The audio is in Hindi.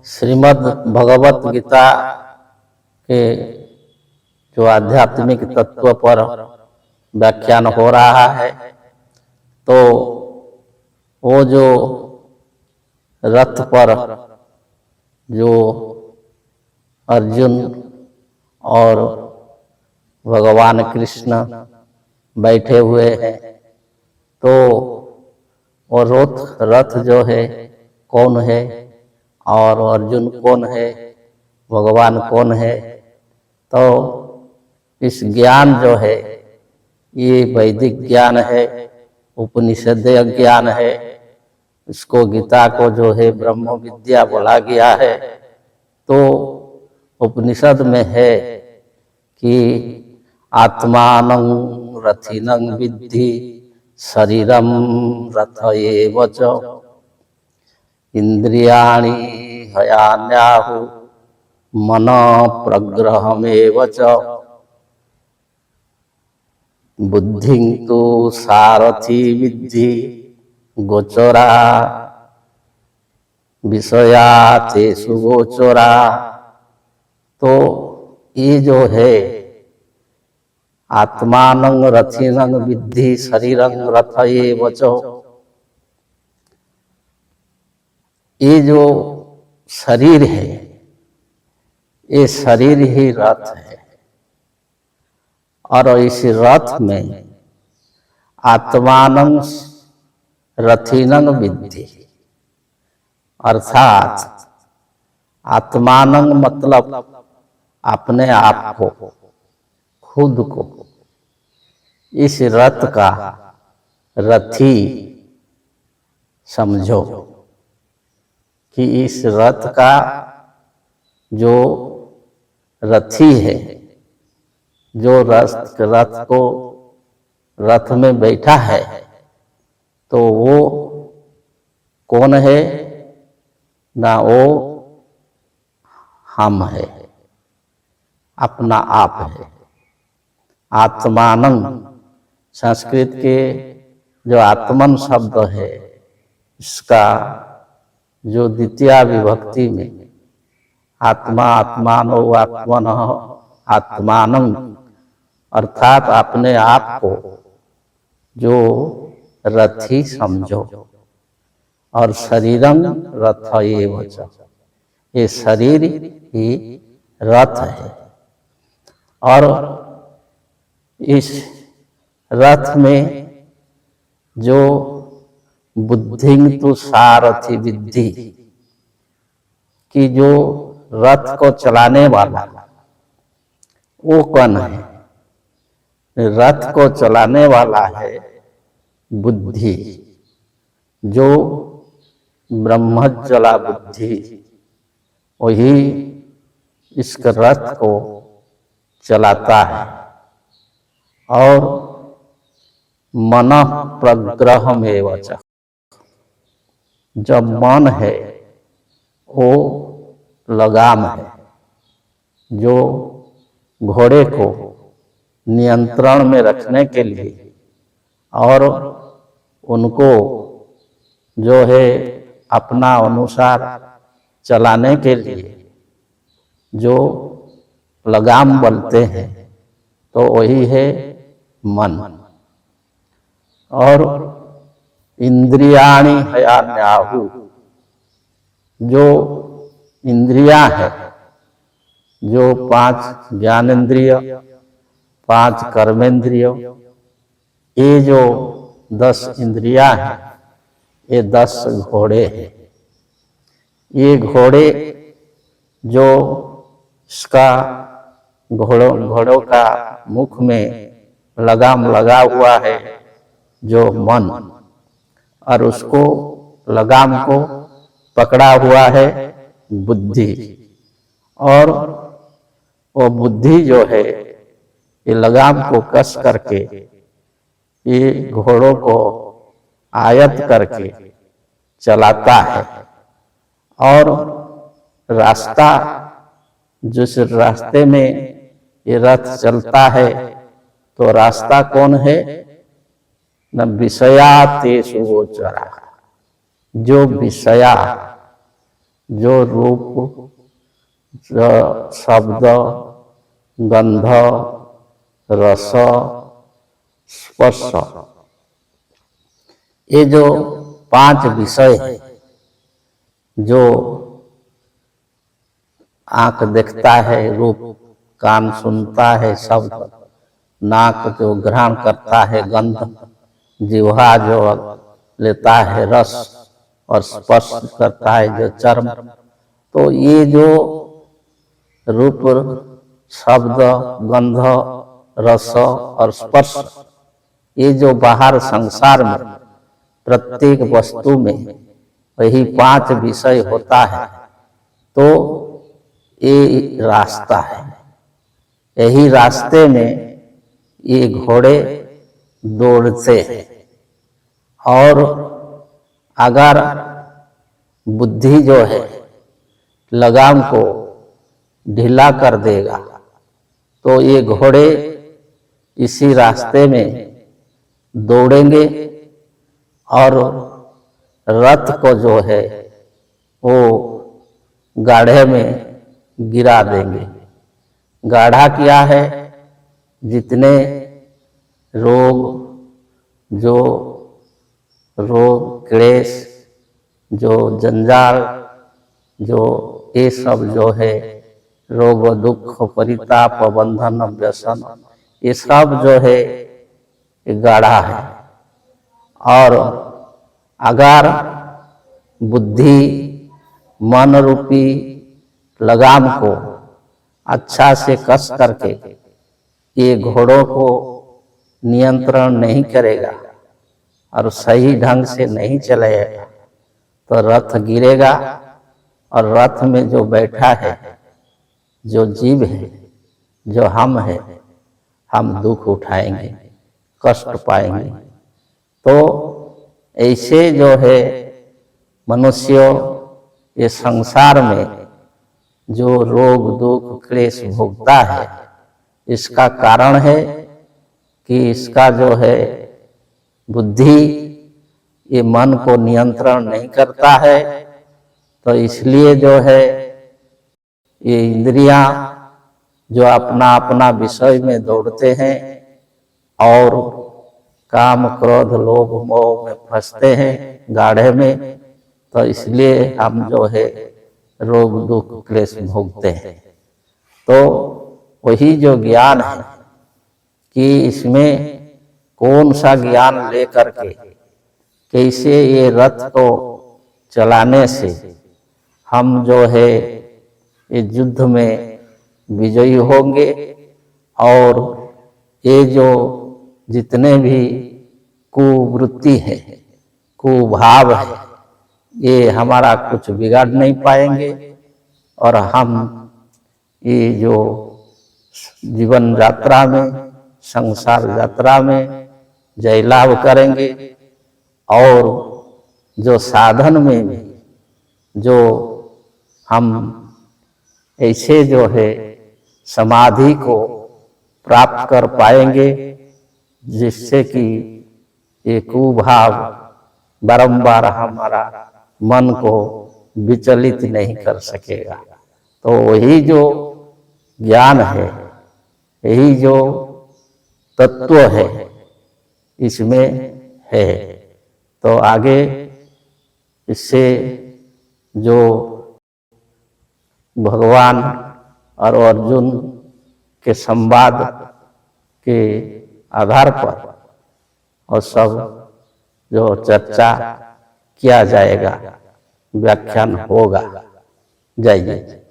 श्रीमद् भगवत गीता के जो आध्यात्मिक तत्व पर व्याख्यान हो रहा है, तो वो जो रथ पर जो अर्जुन और भगवान कृष्ण बैठे हुए हैं, तो वो रथ जो है कौन है और अर्जुन कौन है, भगवान कौन है। तो इस ज्ञान जो है ये वैदिक ज्ञान है, उपनिषदीय ज्ञान है। इसको गीता को जो है ब्रह्म विद्या बोला गया है। तो उपनिषद में है कि आत्मानं रथिनं विद्धि शरीरम रथ एव च इंद्रियाणि हयान्याहु मन प्रग्रहमेव च बुद्धिं तु सारथि विद्धि गोचरा विषया तेषु गोचरा। तो ये जो है आत्मानं रथिनं विद्धि शरीरं रथ एव च, ये जो शरीर है ये शरीर ही रथ है। और इस रथ में आत्मानं रथिनं विद्धि, अर्थात आत्मानं मतलब अपने आप को, खुद को इस रथ का रथी समझो कि इस रथ का जो रथी है, जो रथ को रथ में बैठा है, तो वो कौन है ना, वो हम है, अपना आप है। आत्मानं संस्कृत के जो आत्मन शब्द है, इसका जो द्वितीय विभक्ति में आत्मा आत्मानो आत्मनः आत्मानं, अर्थात अपने आप को जो रथी समझो। और शरीरं रथ एव च, ये शरीर ही रथ है। और इस रथ में जो बुद्धिं तु सारथि विद्धि, कि जो रथ को चलाने वाला वो कौन है? रथ को चलाने वाला है बुद्धि, जो ब्रह्मज्वला बुद्धि, वही इस रथ को चलाता है। और मनः प्रग्रहमेव च, जब मन है वो लगाम है, जो घोड़े को नियंत्रण में रखने के लिए और उनको जो है अपना अनुसार चलाने के लिए जो लगाम बोलते हैं, तो वही है मन। और इंद्रियाणि हयान्याहु, जो इंद्रियां है, जो 5 ज्ञानेंद्रिय, 5 कर्मेंद्रिय, ये जो 10 इंद्रियां हैं, ये 10 घोड़े हैं। ये घोड़े जो इसका घोड़ों का मुख में लगाम लगा हुआ है जो मन, और उसको लगाम को पकड़ा हुआ है बुद्धि। और वो बुद्धि जो है ये लगाम को कस करके ये घोड़ों को आयत करके चलाता है। और रास्ता, जिस रास्ते में ये रथ चलता है, तो रास्ता कौन है? न विषयातेषु गोचरा, जो विषया, जो रूप, जो शब्द, गंध, रस, स्पर्श, ये जो 5 विषय है, जो आंख देखता है रूप, कान सुनता है शब्द, नाक जो ग्रहण करता है गंध, जिह्वा जो लेता है रस, और स्पर्श करता है जो चर्म। तो ये जो रूप, शब्द, गंध, रस और स्पर्श, ये जो बाहर संसार में प्रत्येक वस्तु में वही 5 विषय होता है, तो ये रास्ता है। यही रास्ते में ये घोड़े दौड़ते हैं। और अगर बुद्धि जो है लगाम को ढीला कर देगा, तो ये घोड़े इसी रास्ते में दौड़ेंगे और रथ को जो है वो गाढ़े में गिरा देंगे। गाढ़ा क्या है? जितने रोग, जो रोग, क्लेश, जो जंजाल, जो ये सब जो है रोग, दुख, परिताप, बंधन, व्यसन, ये सब जो है ये गाढ़ा है। और अगर बुद्धि मन रूपी लगाम को अच्छा से कस करके ये घोड़ों को नियंत्रण नहीं करेगा और सही ढंग से नहीं चलाएगा, तो रथ गिरेगा। और रथ में जो बैठा है, जो जीव है, जो हम है, हम दुख उठाएंगे, कष्ट पाएंगे। तो ऐसे जो है मनुष्य ये संसार में जो रोग, दुख, क्लेश भोगता है, इसका कारण है कि इसका जो है बुद्धि ये मन को नियंत्रण नहीं करता है। तो इसलिए जो है ये इंद्रियां जो अपना अपना विषय में दौड़ते हैं और काम, क्रोध, लोभ, मोह में फंसते हैं गाढ़े में, तो इसलिए हम जो है रोग, दुख, क्लेश भोगते हैं। तो वही जो ज्ञान है कि इसमें कौन सा ज्ञान लेकर के कैसे ये रथ को चलाने से हम जो है इस युद्ध में विजयी होंगे, और ये जो जितने भी कुवृत्ति है, कुभाव है, ये हमारा कुछ बिगाड़ नहीं पाएंगे, और हम ये जो जीवन यात्रा में, संसार यात्रा में जयलाभ करेंगे। और जो साधन में भी जो हम ऐसे जो है समाधि को प्राप्त कर पाएंगे, जिससे कि ये कुभाव बारंबार हमारा मन को विचलित नहीं कर सकेगा। तो वही जो ज्ञान है, यही जो तत्व है इसमें है। तो आगे इससे जो भगवान और अर्जुन के संवाद के आधार पर और सब जो चर्चा किया जाएगा, व्याख्यान होगा। जय जय।